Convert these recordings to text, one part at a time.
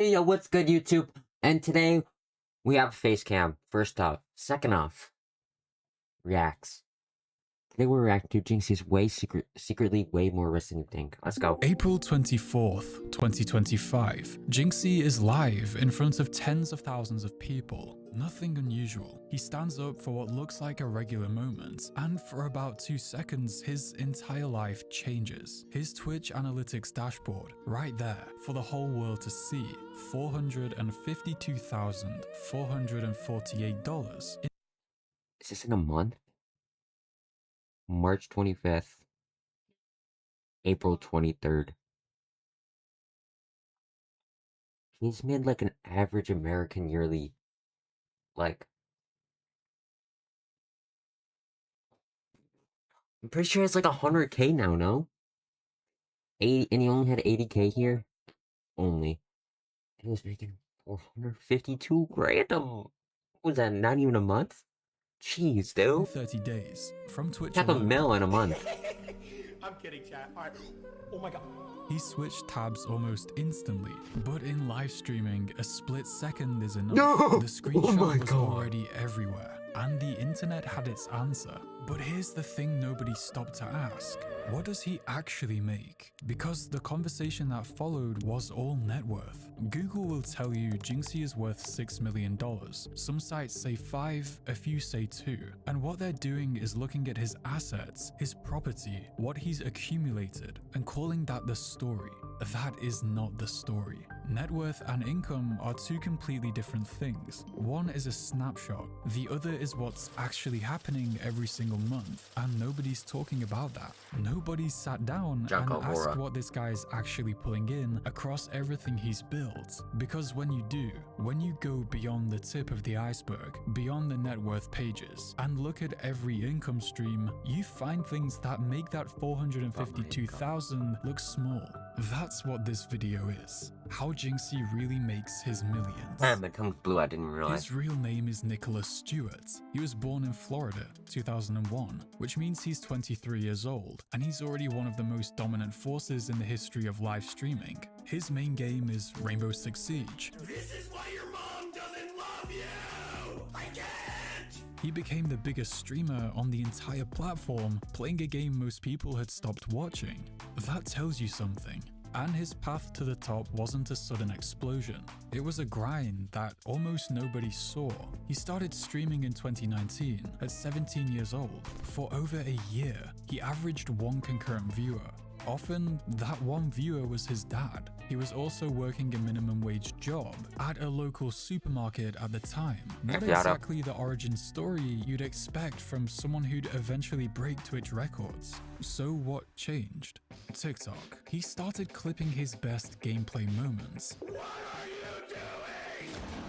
Hey yo, what's good YouTube? And today we have face cam. First off. Second off, reacts. Today we're reacting to Jynxzi's secretly way more risky than you think. Let's go. April 24th, 2025. Jynxzi is live in front of tens of thousands of people. Nothing unusual. He stands up for what looks like a regular moment, and for about 2 seconds, his entire life changes. His Twitch analytics dashboard, right there, for the whole world to see. $452,448. Is this in a month? March 25th. April 23rd. He's made like an average American yearly, like, I'm pretty sure it's like 100K now, no? 80, and he only had 80K here? Only. He was making 452 grand. What was that, not even a month? Jeez, dude. 30 days. From Twitch Half a alone. mil in a month. I'm kidding, chat. All right. Oh my god. He switched tabs almost instantly, but in live streaming, a split second is enough. No! The screenshot Oh my was God. already everywhere, and the internet had its answer. But here's the thing nobody stopped to ask. What does he actually make? Because the conversation that followed was all net worth. Google will tell you Jynxzi is worth $6 million. Some sites say 5, a few say 2. And what they're doing is looking at his assets, his property, what he's accumulated, and calling that the story. That is not the story. Net worth and income are two completely different things. One is a snapshot, the other is what's actually happening every single month, and nobody's talking about that. Nobody's sat down and asked what this guy's actually pulling in across everything he's built. Because when you do, when you go beyond the tip of the iceberg, beyond the net worth pages, and look at every income stream, you find things that make that 452,000 look small. That's what this video is. How Jynxzi really makes his millions. Man, my tongue's blue, I didn't realize. His real name is Nicholas Stewart. He was born in Florida, 2001, which means he's 23 years old, and he's already one of the most dominant forces in the history of live streaming. His main game is Rainbow Six Siege. This is why your mom doesn't love you! I can't! He became the biggest streamer on the entire platform, playing a game most people had stopped watching. That tells you something. And his path to the top wasn't a sudden explosion. It was a grind that almost nobody saw. He started streaming in 2019 at 17 years old. For over a year, he averaged 1 concurrent viewer. Often, that one viewer was his dad. He was also working a minimum wage job at a local supermarket at the time. Not exactly the origin story you'd expect from someone who'd eventually break Twitch records. So what changed? TikTok. He started clipping his best gameplay moments. What are you doing?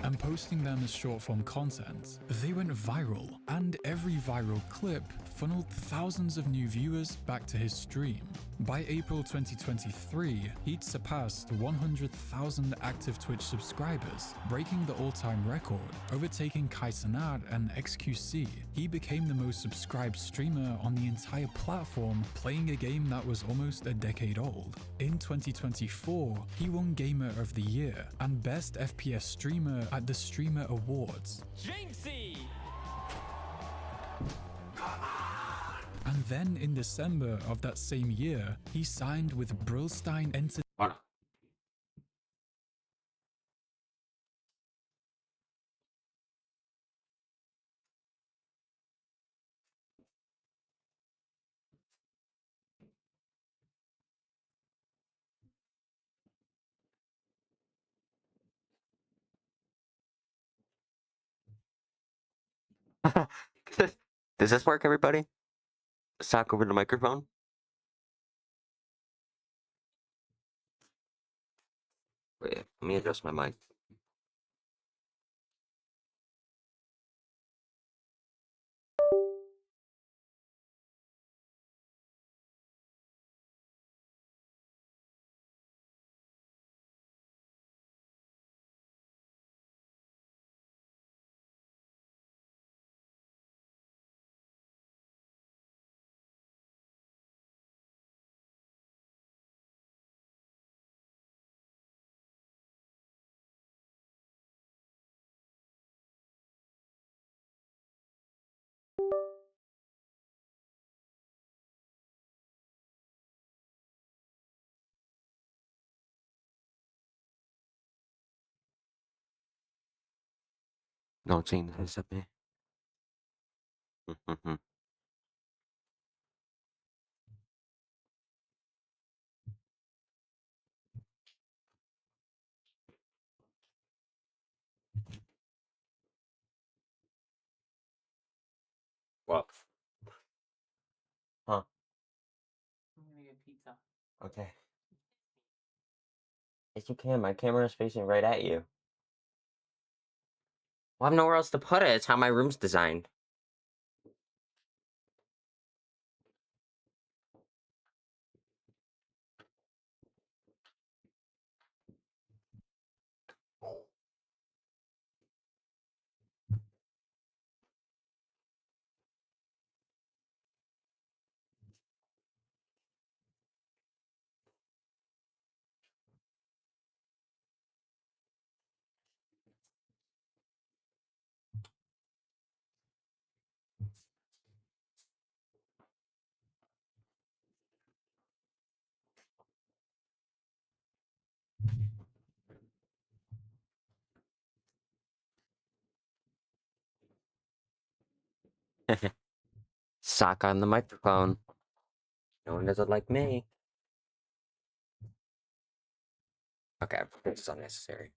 And posting them as short-form content. They went viral, and every viral clip funneled thousands of new viewers back to his stream. By April 2023, he'd surpassed 100,000 active Twitch subscribers, breaking the all-time record, overtaking Kaisanat and XQC. He became the most subscribed streamer on the entire platform, playing a game that was almost a decade old. In 2024, he won Gamer of the Year and Best FPS Streamer at the Streamer Awards. Jynxzi! And then in December of that same year, he signed with Brillstein Entertainment. Does this work, everybody? Let's talk over the microphone. Wait, let me adjust my mic. No, change this up here. What? Huh? I'm gonna get pizza. Okay. Yes, you can. My camera is facing right at you. Well, I have nowhere else to put it. It's how my room's designed. Sock on the microphone. No one does it like me. Okay, this is unnecessary.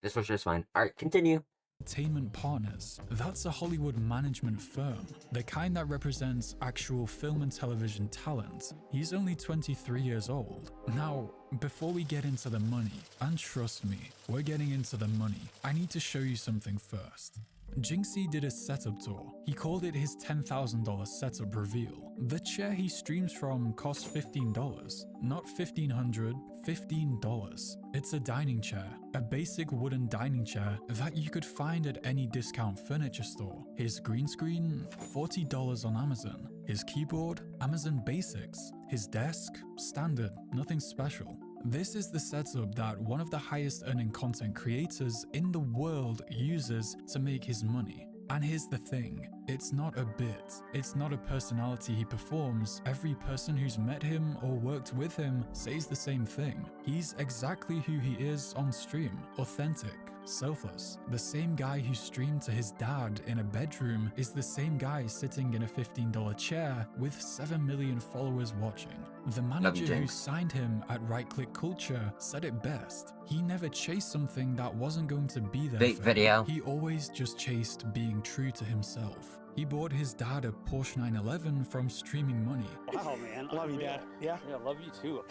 This was just fine. Alright, continue. Entertainment Partners. That's a Hollywood management firm, the kind that represents actual film and television talent. He's only 23 years old. Now, before we get into the money, and trust me, we're getting into the money, I need to show you something first. Jynxzi did a setup tour. He called it his $10,000 setup reveal. The chair he streams from costs $15, not $1,500, $15. It's a dining chair, a basic wooden dining chair that you could find at any discount furniture store. His green screen, $40 on Amazon. His keyboard, Amazon Basics. His desk, standard, nothing special. This is the setup that one of the highest earning content creators in the world uses to make his money. And here's the thing, it's not a bit, it's not a personality he performs. Every person who's met him or worked with him says the same thing. He's exactly who he is on stream, authentic, selfless. The same guy who streamed to his dad in a bedroom is the same guy sitting in a $15 chair with 7 million followers watching. The manager who signed him at Right Click Culture said it best. He never chased something that wasn't going to be there for him. He always just chased being true to himself. He bought his dad a Porsche 911 from streaming money. Wow, man. Love you, Dad. Yeah? Yeah, love you too.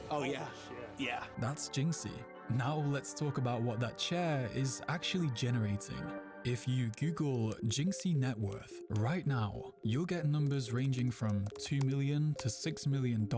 Oh, yeah. Yeah. That's Jynxzi. Now let's talk about what that chair is actually generating. If you Google Jynxzi net worth right now, you'll get numbers ranging from $2 million to $6 million.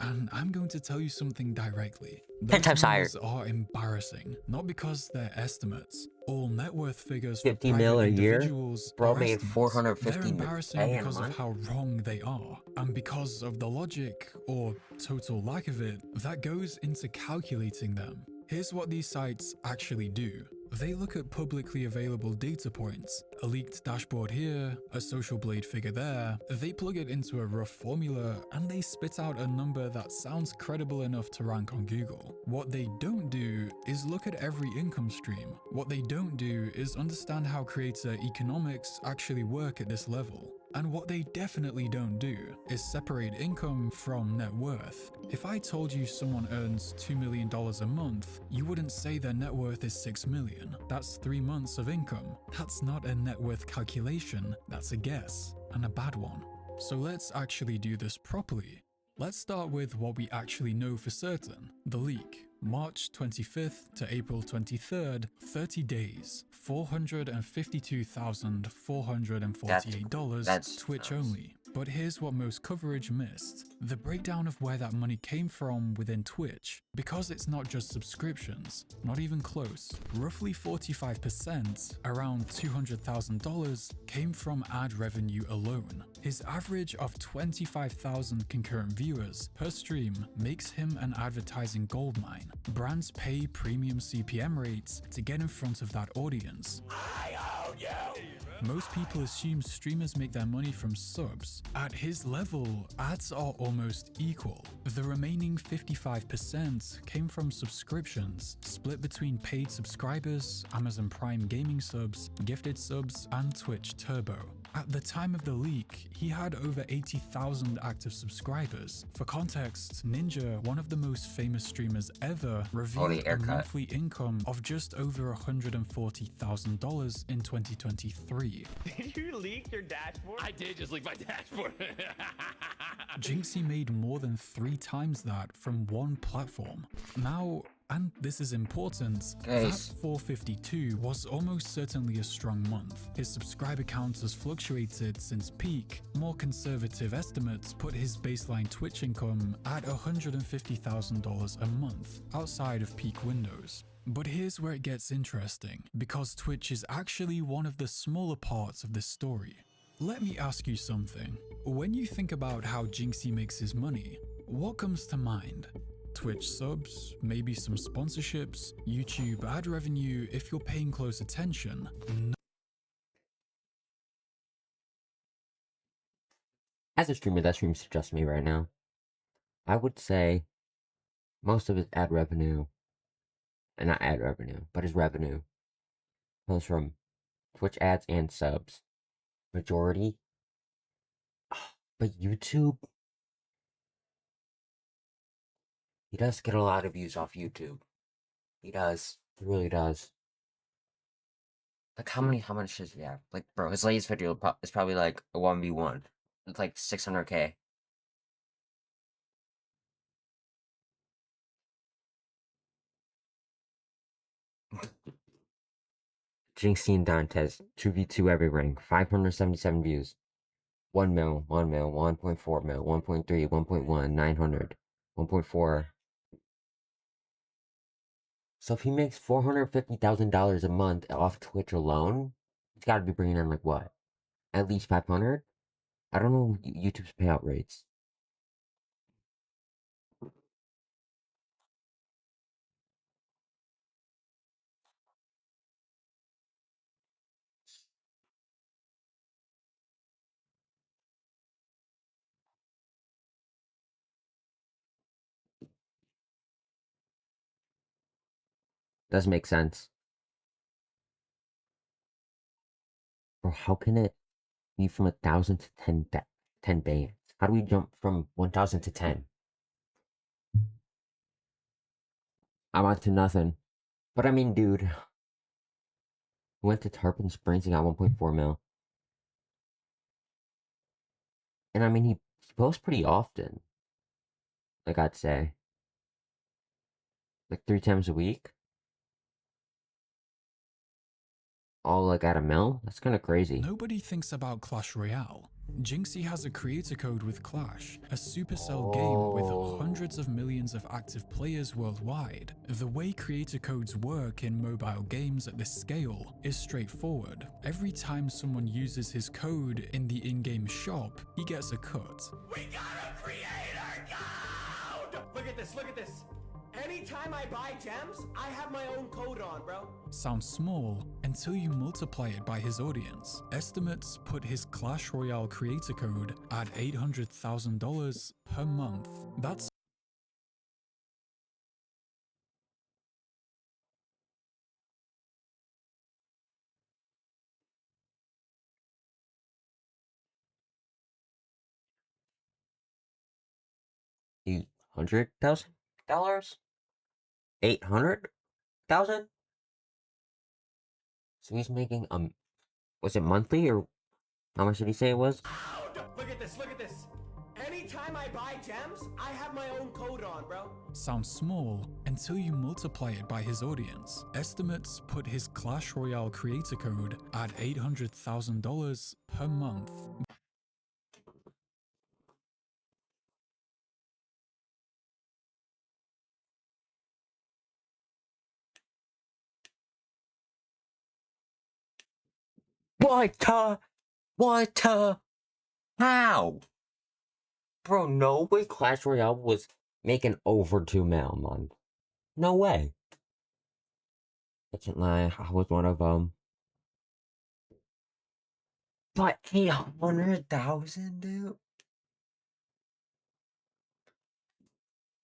And I'm going to tell you something directly. Those numbers are embarrassing, not because they're estimates. All net worth figures for 50 mil a year? individuals Bro are made estimates. 450 They're embarrassing in a because of month? how wrong they are, and because of the logic, or total lack of it, that goes into calculating them. Here's what these sites actually do. They look at publicly available data points, a leaked dashboard here, a social blade figure there, they plug it into a rough formula, and they spit out a number that sounds credible enough to rank on Google. What they don't do is look at every income stream. What they don't do is understand how creator economics actually work at this level. And what they definitely don't do is separate income from net worth. If I told you someone earns $2 million a month, you wouldn't say their net worth is $6 million. That's 3 months of income. That's not a net worth calculation, that's a guess, and a bad one. So let's actually do this properly. Let's start with what we actually know for certain, the leak. March 25th to April 23rd, 30 days, $452,448, That's Twitch only. But here's what most coverage missed. The breakdown of where that money came from within Twitch. Because it's not just subscriptions, not even close. Roughly 45%, around $200,000, came from ad revenue alone. His average of 25,000 concurrent viewers per stream makes him an advertising goldmine. Brands pay premium CPM rates to get in front of that audience. I own you! Most people assume streamers make their money from subs. At his level, ads are almost equal. The remaining 55% came from subscriptions, split between paid subscribers, Amazon Prime gaming subs, gifted subs, and Twitch Turbo. At the time of the leak, he had over 80,000 active subscribers. For context, Ninja, one of the most famous streamers ever, revealed a monthly income of just over $140,000 in 2023. Did you leak your dashboard? I did just leak my dashboard. Jynxzi made more than 3 times that from one platform. Now, and this is important, that 452 was almost certainly a strong month. His subscriber count has fluctuated since peak. More conservative estimates put his baseline Twitch income at $150,000 a month, outside of peak windows. But here's where it gets interesting, because Twitch is actually one of the smaller parts of this story. Let me ask you something. When you think about how Jynxzi makes his money, what comes to mind? Twitch subs, maybe some sponsorships, YouTube ad revenue if you're paying close attention. As a streamer that streams just me right now, I would say most of his ad revenue, and not ad revenue, but his revenue, comes from Twitch ads and subs. Majority. But YouTube, he does get a lot of views off YouTube. He does. He really does. Like, how much does he have? Like, bro, his latest video is probably like a 1v1. It's like 600K. Jynxzi and Dantes, 2v2 every rank, 577 views. 1 mil, 1 mil, 1.4 mil, 1.3, 1.1, 900, 1.4. So if he makes $450,000 a month off Twitch alone, he's got to be bringing in like what? At least 500? I don't know YouTube's payout rates. Doesn't make sense. Bro, how can it be from 1,000 to 10 bands? How do we jump from 1,000 to 10? I'm on to nothing. But I mean, dude, we went to Tarpon Springs and got 1.4 mil. And I mean, he posts pretty often. Like, I'd say. Like 3 times a week. All like at a mil? That's kind of crazy. Nobody thinks about Clash Royale. Jynxzi has a creator code with Clash, a Supercell game with hundreds of millions of active players worldwide. The way creator codes work in mobile games at this scale is straightforward. Every time someone uses his code in the in-game shop, he gets a cut. We got a creator code! Look at this, look at this. Anytime I buy gems, I have my own code on, bro. Sounds small until you multiply it by his audience. Estimates put his Clash Royale creator code at $800,000 per month. That's $800,000? 800,000? So he's making was it monthly or how much did he say it was? Look at this, look at this. Anytime I buy gems, I have my own code on, bro. sounds small until you multiply it by his audience. Estimates put his Clash Royale creator code at $800,000 per month. What? How? Bro, no way Clash Royale was making over 2 mil a month. No way. I can't lie, I was one of But 800,000, dude.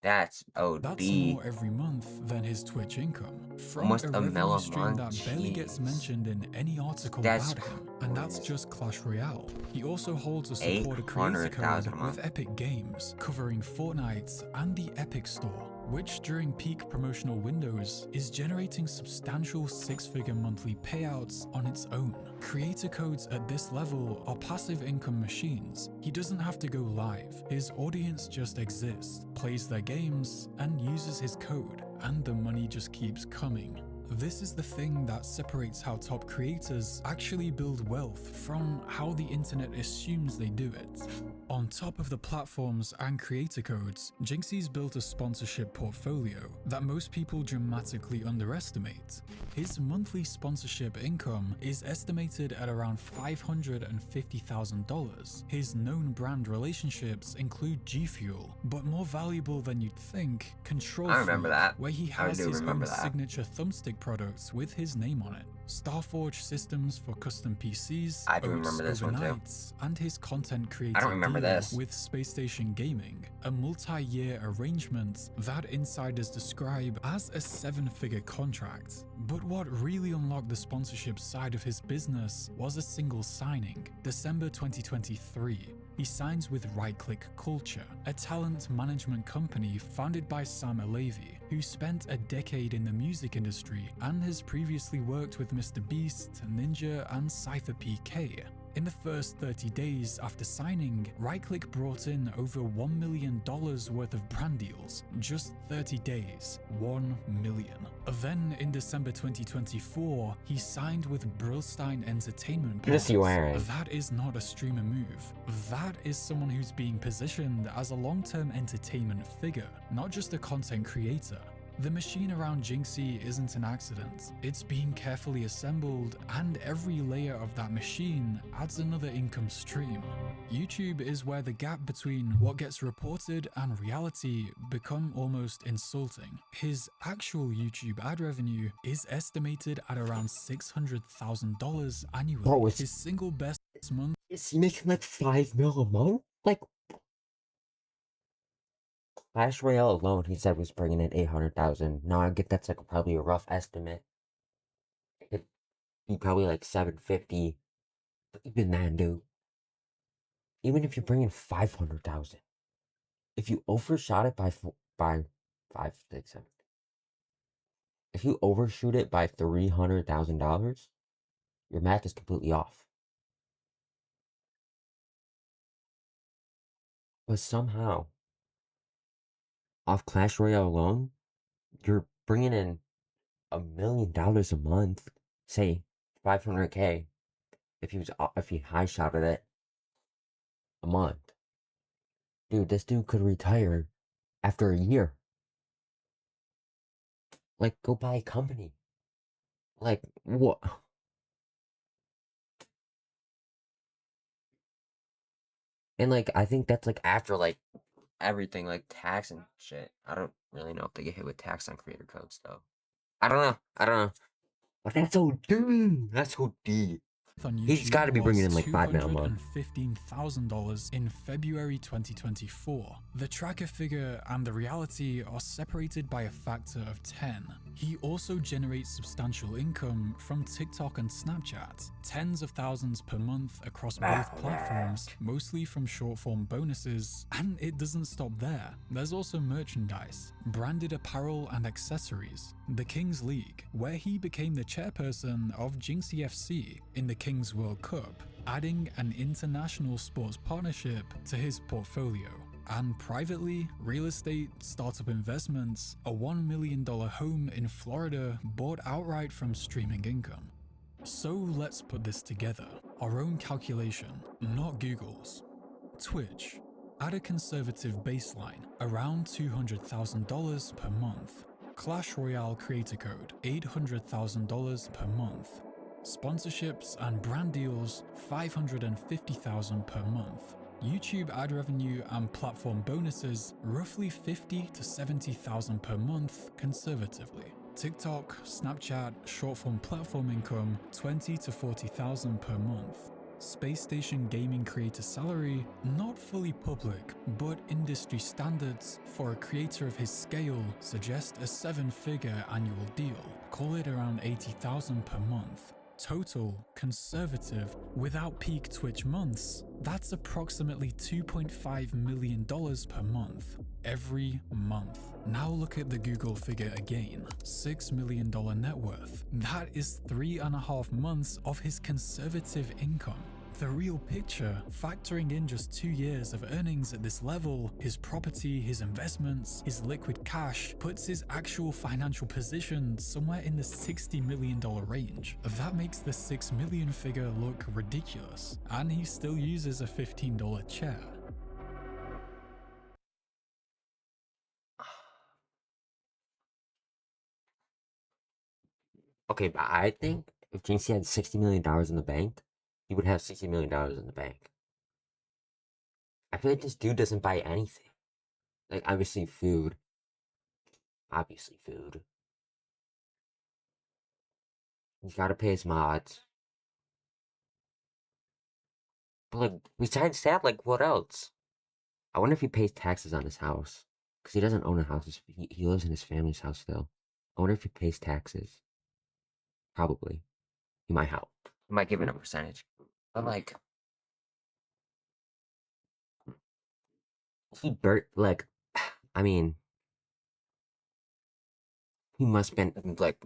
That's That's OD. more every month than his Twitch income, from Almost a a mil revenue a stream month. that barely gets Jeez. mentioned in any article That's about him, and that's crazy. just Clash Royale. He also holds a supporter creator 800,000 code a with month. Epic Games, covering Fortnite and the Epic Store, which during peak promotional windows is generating substantial six-figure monthly payouts on its own. Creator codes at this level are passive income machines. He doesn't have to go live. His audience just exists, plays their games, and uses his code, and the money just keeps coming. This is the thing that separates how top creators actually build wealth from how the internet assumes they do it. On top of the platforms and creator codes, Jynxzi's built a sponsorship portfolio that most people dramatically underestimate. His monthly sponsorship income is estimated at around $550,000. His known brand relationships include G Fuel, but more valuable than you'd think, Control I remember Freak, that. where he I has do his remember own that. signature thumbstick products with his name on it. Starforge systems for custom PCs, I do remember this one too. overnights, and his content creator I don't remember deal this. with Space Station Gaming, a multi-year arrangement that insiders describe as a seven-figure contract. But what really unlocked the sponsorship side of his business was a single signing, December 2023. He signs with Right Click Culture, a talent management company founded by Sam Alevi, who spent a decade in the music industry and has previously worked with Mr. Beast, Ninja, and Cypher PK. In the first 30 days after signing, Right Click brought in over $1 million worth of brand deals. Just 30 days, 1 million. Then in December 2024, he signed with Brillstein Entertainment Good to see you, Partners. Aaron. That is not a streamer move. That is someone who's being positioned as a long-term entertainment figure, not just a content creator. The machine around Jynxzi isn't an accident. It's being carefully assembled, and every layer of that machine adds another income stream. YouTube is where the gap between what gets reported and reality become almost insulting. His actual YouTube ad revenue is estimated at around $600,000 annually. Bro, His single best month is he making like 5 mil a month? Like, Clash Royale alone, he said was bringing in 800,000. Now I get that's like probably a rough estimate. It'd be probably like 750. But even then, dude, even if you bring in 500,000, if you overshot it by 5, 6, 7, if you overshoot it by $300,000, your math is completely off. But somehow, off Clash Royale alone, you're bringing in $1 million a month, say 500K, if he high shotted it a month. Dude, this dude could retire after a year. Like, go buy a company. Like, what? And like, I think that's like after like everything, like tax and shit. I don't really know if they get hit with tax on creator codes though. I don't know. But that's OD. That's OD. on YouTube He's got to be bringing in was like 5 mil a month. $215,000 in February 2024. The tracker figure and the reality are separated by a factor of 10. He also generates substantial income from TikTok and Snapchat, tens of thousands per month across both platforms, mostly from short-form bonuses, and it doesn't stop there. There's also merchandise, branded apparel and accessories, the Kings League, where he became the chairperson of Jynxzi FC in the Kings World Cup, adding an international sports partnership to his portfolio. And privately, real estate, startup investments, a $1 million home in Florida bought outright from streaming income. So let's put this together. Our own calculation, not Google's. Twitch, at a conservative baseline, around $200,000 per month. Clash Royale creator code, $800,000 per month. Sponsorships and brand deals, $550,000 per month. YouTube ad revenue and platform bonuses, roughly $50,000 to $70,000 per month conservatively. TikTok, Snapchat, short-form platform income, $20,000 to $40,000 per month. Space Station gaming creator salary, not fully public, but industry standards for a creator of his scale suggest a 7-figure annual deal, call it around 80,000 per month. Total, conservative, without peak Twitch months, that's approximately $2.5 million per month. Every month. Now look at the Google figure again, $6 million net worth. That is 3.5 months of his conservative income. The real picture, factoring in just 2 years of earnings at this level, his property, his investments, his liquid cash, puts his actual financial position somewhere in the $60 million range. That makes the $6 million figure look ridiculous, and he still uses a $15 chair. Okay, but I think if Jynxzi had $60 million in the bank, he would have $60 million in the bank. I feel like this dude doesn't buy anything. Like, obviously food. Obviously food. He's gotta pay his mods. But, like, besides that, like, what else? I wonder if he pays taxes on his house. Because he doesn't own a house. He lives in his family's house still. I wonder if he pays taxes. Probably. He might help. He might give it a percentage. But, like, like, I mean, he must spend, like,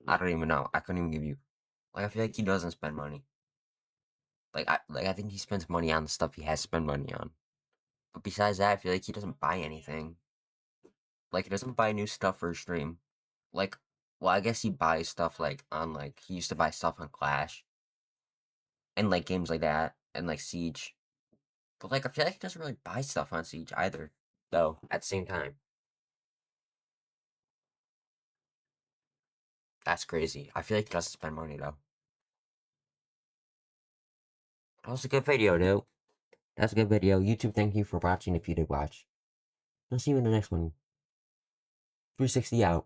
I don't even know. I couldn't even give you. Like, I feel like he doesn't spend money. I think he spends money on the stuff he has to spend money on. But besides that, I feel like he doesn't buy anything. Like, he doesn't buy new stuff for his stream. Like, well, I guess he buys stuff, like, on, like, he used to buy stuff on Clash. And, like, games like that. And, like, Siege. But, like, I feel like he doesn't really buy stuff on Siege either. Though, at the same time. That's crazy. I feel like he doesn't spend money, though. That was a good video, dude. That's a good video. YouTube, thank you for watching if you did watch. I'll see you in the next one. 360 out.